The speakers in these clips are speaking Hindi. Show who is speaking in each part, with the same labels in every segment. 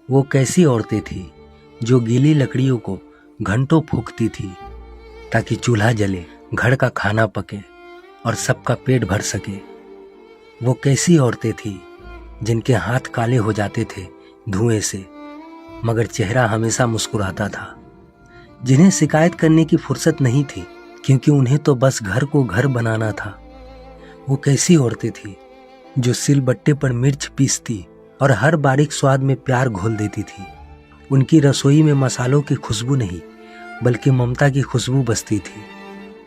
Speaker 1: वो कैसी औरतें थी जो गीली लकड़ियों को घंटों फूंकती थी ताकि चूल्हा जले, घर का खाना पके और सबका पेट भर सके। वो कैसी औरतें थी जिनके हाथ काले हो जाते थे धुएं से, मगर चेहरा हमेशा मुस्कुराता था, जिन्हें शिकायत करने की फुर्सत नहीं थी क्योंकि उन्हें तो बस घर को घर बनाना था। वो कैसी औरतें थी जो सिलबट्टे पर मिर्च पीसती और हर बारीक स्वाद में प्यार घोल देती थी। उनकी रसोई में मसालों की खुशबू नहीं बल्कि ममता की खुशबू बसती थी।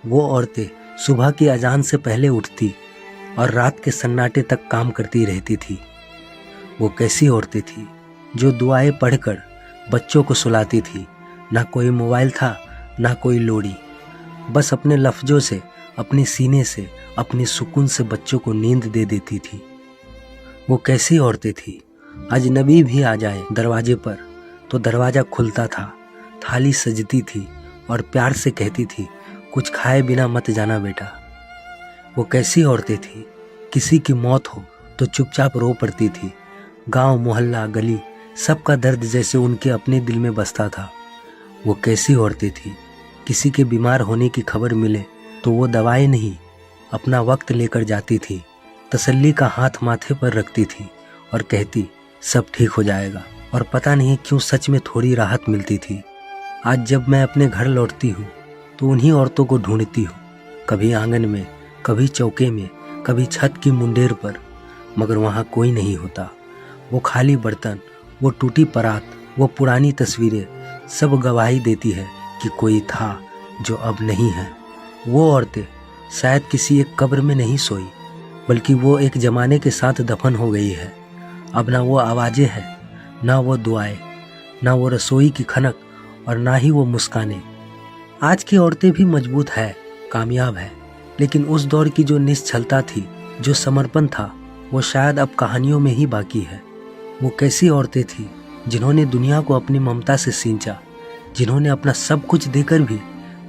Speaker 1: वो औरतें सुबह की अजान से पहले उठती और रात के सन्नाटे तक काम करती रहती थी। वो कैसी औरतें थी जो दुआएं पढ़कर बच्चों को सुलाती थी। ना कोई मोबाइल था, ना कोई लोड़ी, बस अपने लफ्जों से, अपने सीने से, अपने सुकून से बच्चों को नींद दे देती थी। वो कैसी औरतें थी, अजनबी भी आ जाए दरवाजे पर तो दरवाज़ा खुलता था, थाली सजती थी और प्यार से कहती थी, कुछ खाए बिना मत जाना बेटा। वो कैसी औरतें थी, किसी की मौत हो तो चुपचाप रो पड़ती थी। गांव, मोहल्ला, गली, सबका दर्द जैसे उनके अपने दिल में बसता था। वो कैसी औरतें थी, किसी के बीमार होने की खबर मिले तो वो दवाई नहीं, अपना वक्त लेकर जाती थी, तसल्ली का हाथ माथे पर रखती थी और कहती सब ठीक हो जाएगा। और पता नहीं क्यों सच में थोड़ी राहत मिलती थी। आज जब मैं अपने घर लौटती हूँ तो उन्हीं औरतों को ढूंढती हूँ, कभी आंगन में, कभी चौके में, कभी छत की मुंडेर पर, मगर वहाँ कोई नहीं होता। वो खाली बर्तन, वो टूटी परात, वो पुरानी तस्वीरें सब गवाही देती है कि कोई था जो अब नहीं है। वो औरतें शायद किसी एक कब्र में नहीं सोई, बल्कि वो एक ज़माने के साथ दफन हो गई है। अब ना वो आवाज़ें हैं, ना वो दुआएं, ना वो रसोई की खनक और ना ही वो मुस्कानें। आज की औरतें भी मजबूत है, कामयाब है, लेकिन उस दौर की जो निश्चलता थी, जो समर्पण था, वो शायद अब कहानियों में ही बाकी है। वो कैसी औरतें थी जिन्होंने दुनिया को अपनी ममता से सींचा, जिन्होंने अपना सब कुछ देकर भी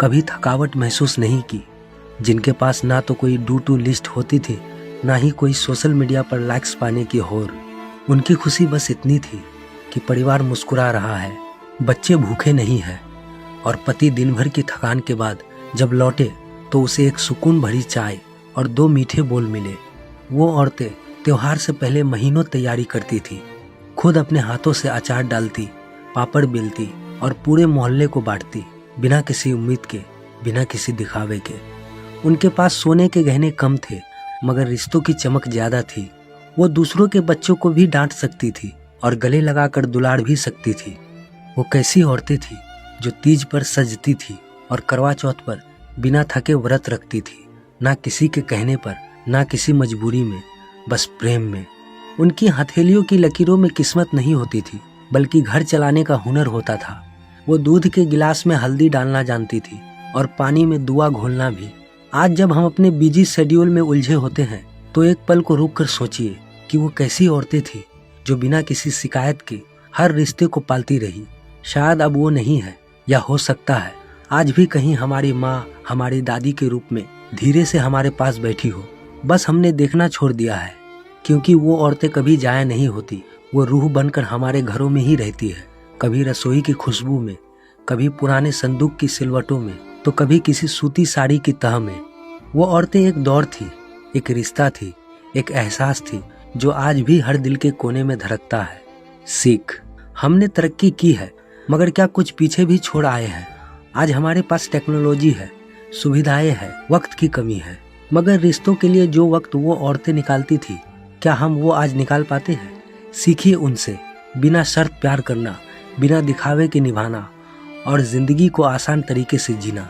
Speaker 1: कभी थकावट महसूस नहीं की, जिनके पास ना तो कोई डू टू लिस्ट होती थी, ना ही कोई सोशल मीडिया पर लाइक्स पाने की होड़। उनकी खुशी बस इतनी थी कि परिवार मुस्कुरा रहा है, बच्चे भूखे नहीं हैं और पति दिन भर की थकान के बाद जब लौटे तो उसे एक सुकून भरी चाय और 2 मीठे बोल मिले। वो औरतें त्योहार से पहले महीनों तैयारी करती थी, खुद अपने हाथों से अचार डालती, पापड़ बेलती और पूरे मोहल्ले को बांटती, बिना किसी उम्मीद के, बिना किसी दिखावे के। उनके पास सोने के गहने कम थे मगर रिश्तों की चमक ज्यादा थी। वो दूसरों के बच्चों को भी डांट सकती थी और गले लगाकर दुलार भी सकती थी। वो कैसी औरतें थी जो तीज पर सजती थी और करवा चौथ पर बिना थके व्रत रखती थी, ना किसी के कहने पर, ना किसी मजबूरी में, बस प्रेम में। उनकी हथेलियों की लकीरों में किस्मत नहीं होती थी बल्कि घर चलाने का हुनर होता था। वो दूध के गिलास में हल्दी डालना जानती थी और पानी में दुआ घोलना भी। आज जब हम अपने बिजी शेड्यूल में उलझे होते हैं तो एक पल को रुक कर सोचिए कि वो कैसी औरतें थी जो बिना किसी शिकायत के हर रिश्ते को पालती रही। शायद अब वो नहीं है, या हो सकता है आज भी कहीं हमारी माँ, हमारी दादी के रूप में धीरे से हमारे पास बैठी हो। बस हमने देखना छोड़ दिया है, क्योंकि वो औरतें कभी जाया नहीं होती। वो रूह बनकर हमारे घरों में ही रहती है, कभी रसोई की खुशबू में, कभी पुराने संदूक की सिलवटों में, तो कभी किसी सूती साड़ी की तह में। वो औरतें एक दौर थी, एक रिश्ता थी, एक एहसास थी जो आज भी हर दिल के कोने में धड़कता है। सीख, हमने तरक्की की है मगर क्या कुछ पीछे भी छोड़ आए हैं। आज हमारे पास टेक्नोलॉजी है, सुविधाएं हैं, वक्त की कमी है, मगर रिश्तों के लिए जो वक्त वो औरतें निकालती थी, क्या हम वो आज निकाल पाते हैं? सीखिए उनसे, बिना शर्त प्यार करना, बिना दिखावे के निभाना और जिंदगी को आसान तरीके से जीना।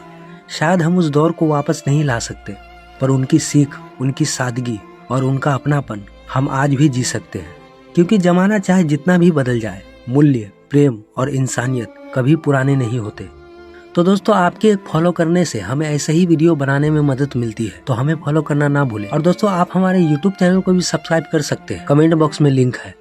Speaker 1: शायद हम उस दौर को वापस नहीं ला सकते, पर उनकी सीख, उनकी सादगी और उनका अपनापन हम आज भी जी सकते हैं। क्योंकि जमाना चाहे जितना भी बदल जाए, मूल्य, प्रेम और इंसानियत कभी पुराने नहीं होते। तो दोस्तों, आपके एक फॉलो करने से हमें ऐसे ही वीडियो बनाने में मदद मिलती है, तो हमें फॉलो करना ना भूलें। और दोस्तों, आप हमारे YouTube चैनल को भी सब्सक्राइब कर सकते हैं, कमेंट बॉक्स में लिंक है।